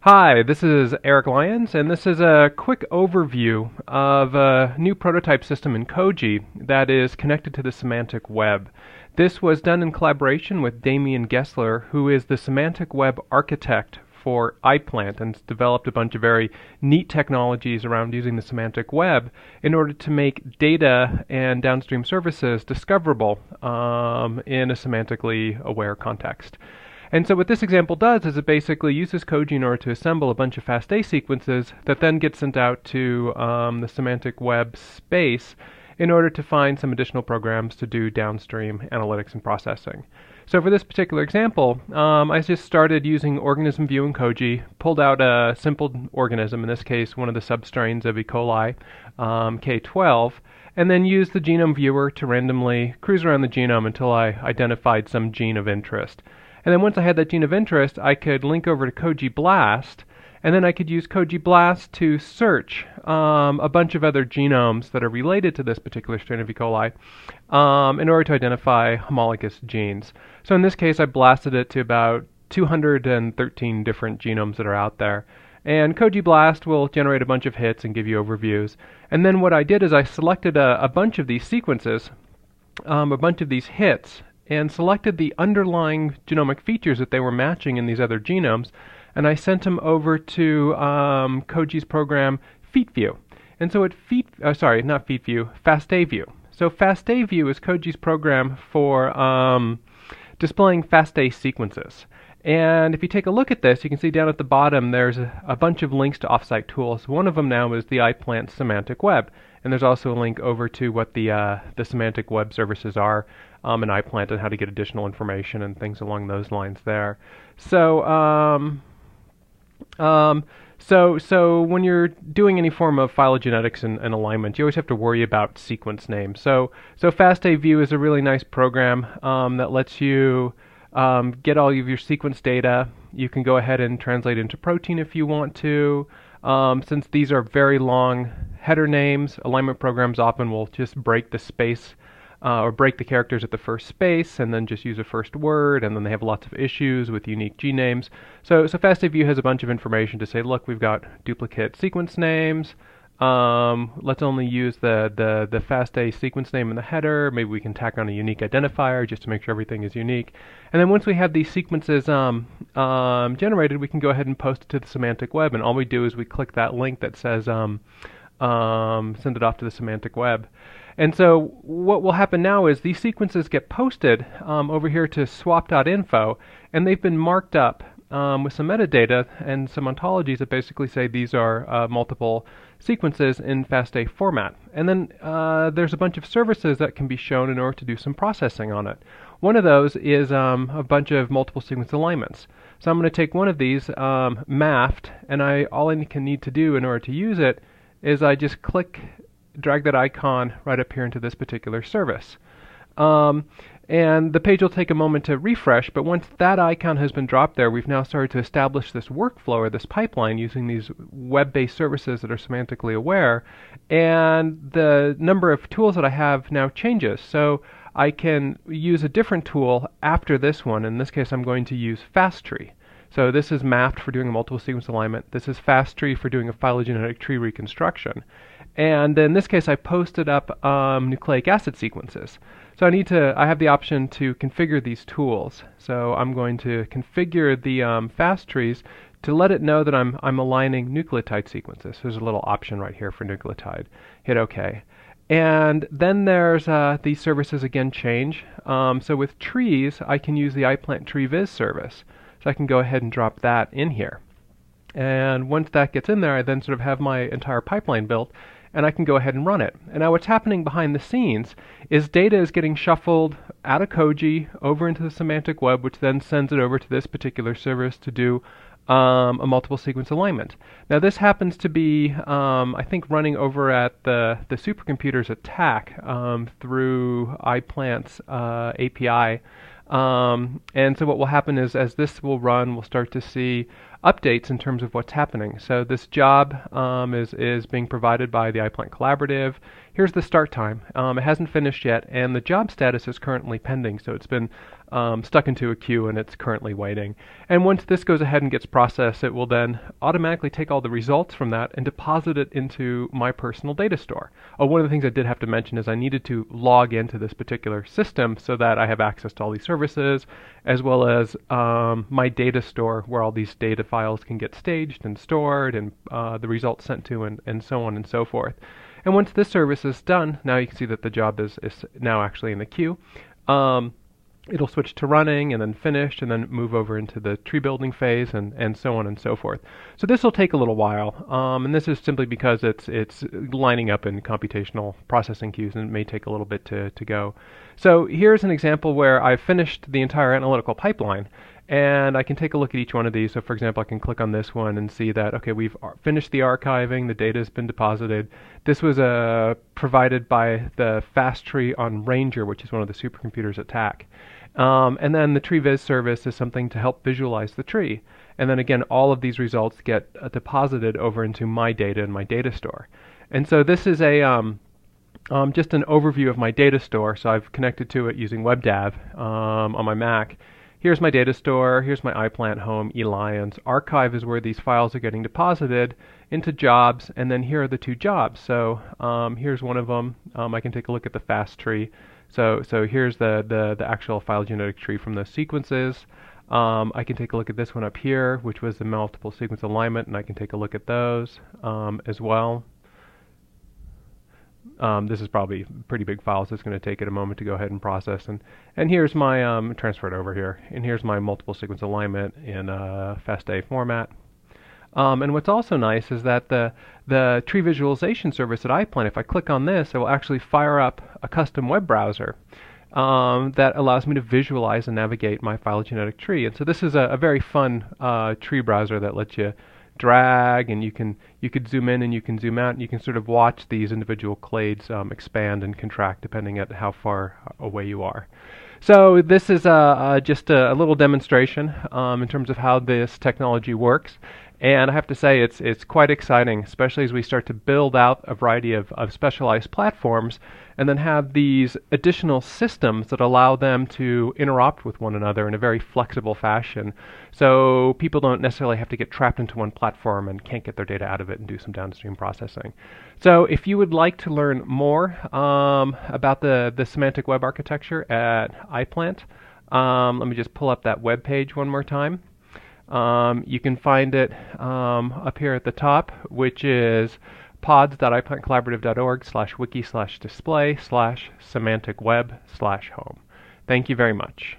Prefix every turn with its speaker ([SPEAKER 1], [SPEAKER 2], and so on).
[SPEAKER 1] Hi, this is Eric Lyons, and this is a quick overview of a new prototype system in CoGe that is connected to the Semantic Web. This was done in collaboration with Damian Gessler, who is the Semantic Web architect for iPlant and has developed a bunch of very neat technologies around using the Semantic Web in order to make data and downstream services discoverable in a semantically aware context. And so what this example does is it basically uses CoGe in order to assemble a bunch of fasta sequences that then get sent out to the semantic web space in order to find some additional programs to do downstream analytics and processing. So for this particular example, I just started using organism view in CoGe, pulled out a simple organism, in this case one of the substrains of E. coli, K12, and then used the genome viewer to randomly cruise around the genome until I identified some gene of interest. And then once I had that gene of interest, I could link over to CoGe-BLAST, and then I could use CoGe-BLAST to search a bunch of other genomes that are related to this particular strain of E. coli in order to identify homologous genes. So in this case, I blasted it to about 213 different genomes that are out there. And CoGe-BLAST will generate a bunch of hits and give you overviews. And then what I did is I selected a bunch of these sequences, a bunch of these hits, and selected the underlying genomic features that they were matching in these other genomes, and I sent them over to CoGe's program FeatView. And so FastaView. So FastaView is CoGe's program for displaying fasta sequences. And if you take a look at this, you can see down at the bottom there's a bunch of links to offsite tools. One of them now is the iPlant Semantic Web, and there's also a link over to what the Semantic Web services are in iPlant and how to get additional information and things along those lines there. So so when you're doing any form of phylogenetics and alignment, you always have to worry about sequence names. So FastaView is a really nice program that lets you get all of your sequence data. You can go ahead and translate into protein if you want to. Since these are very long header names, alignment programs often will just break the space or break the characters at the first space and then just use a first word, and then they have lots of issues with unique G names. So FastaView has a bunch of information to say, look, we've got duplicate sequence names. Let's only use the fasta sequence name in the header. Maybe we can tack on a unique identifier just to make sure everything is unique. And then once we have these sequences generated, we can go ahead and post it to the Semantic Web. And all we do is we click that link that says send it off to the Semantic Web. And so what will happen now is these sequences get posted over here to swap.info, and they've been marked up with some metadata and some ontologies that basically say these are multiple sequences in FASTA format. And then there's a bunch of services that can be shown in order to do some processing on it. One of those is a bunch of multiple sequence alignments. So I'm going to take one of these, MAFT, and all I need to do in order to use it is I just drag that icon right up here into this particular service. And the page will take a moment to refresh, but once that icon has been dropped there, we've now started to establish this workflow or this pipeline using these web-based services that are semantically aware, and the number of tools that I have now changes. So I can use a different tool after this one. In this case, I'm going to use FastTree. So this is MAFT for doing a multiple sequence alignment. This is FastTree for doing a phylogenetic tree reconstruction. And in this case, I posted up nucleic acid sequences. So I have the option to configure these tools. So I'm going to configure the FastTrees to let it know that I'm aligning nucleotide sequences. There's a little option right here for nucleotide. Hit OK. And then there's these services again change. So with trees, I can use the iPlant tree viz service. So I can go ahead and drop that in here. And once that gets in there, I then sort of have my entire pipeline built, and I can go ahead and run it. And now what's happening behind the scenes is data is getting shuffled out of CoGe over into the Semantic Web, which then sends it over to this particular service to do a multiple sequence alignment. Now this happens to be, I think, running over at the supercomputers at TAC through iPlant's API. And so what will happen is as this will run, we'll start to see updates in terms of what's happening. So this job is being provided by the iPlant Collaborative. Here's the start time. It hasn't finished yet, and the job status is currently pending. So it's been stuck into a queue and it's currently waiting. And once this goes ahead and gets processed, it will then automatically take all the results from that and deposit it into my personal data store. Oh, one of the things I did have to mention is I needed to log into this particular system so that I have access to all these services, as well as my data store where all these data files can get staged and stored and the results sent to, and so on and so forth. And once this service is done, now you can see that the job is now actually in the queue. It'll switch to running and then finished and then move over into the tree building phase and so on and so forth. So this will take a little while, and this is simply because it's lining up in computational processing queues and it may take a little bit to go. So here's an example where I've finished the entire analytical pipeline, and I can take a look at each one of these. So for example, I can click on this one and see that, okay, we've finished the archiving, the data has been deposited. This was provided by the fast tree on Ranger, which is one of the supercomputers at TAC. And then the tree viz service is something to help visualize the tree. And then again, all of these results get deposited over into my data in my data store. And so this is just an overview of my data store. So I've connected to it using WebDAV on my Mac. Here's my data store, here's my iPlant home, eLions. Archive is where these files are getting deposited into jobs, and then here are the two jobs. So here's one of them. I can take a look at the fast tree. So here's the actual phylogenetic tree from those sequences. I can take a look at this one up here, which was the multiple sequence alignment, and I can take a look at those as well. This is probably a pretty big file, so it's going to take it a moment to go ahead and process. And here's my, transfer it over here, and here's my multiple sequence alignment in fasta format. And what's also nice is that the tree visualization service at iPlant, if I click on this, it will actually fire up a custom web browser that allows me to visualize and navigate my phylogenetic tree. And so this is a very fun tree browser that lets you drag, and you could zoom in and you can zoom out, and you can sort of watch these individual clades expand and contract depending on how far away you are. So this is just a little demonstration in terms of how this technology works. And I have to say it's quite exciting, especially as we start to build out a variety of specialized platforms and then have these additional systems that allow them to interoperate with one another in a very flexible fashion. So people don't necessarily have to get trapped into one platform and can't get their data out of it and do some downstream processing. So if you would like to learn more about the semantic web architecture at iPlant, let me just pull up that web page one more time. You can find it up here at the top, which is pods.iplantcollaborative.org/wiki/display/semantic web/home. Thank you very much.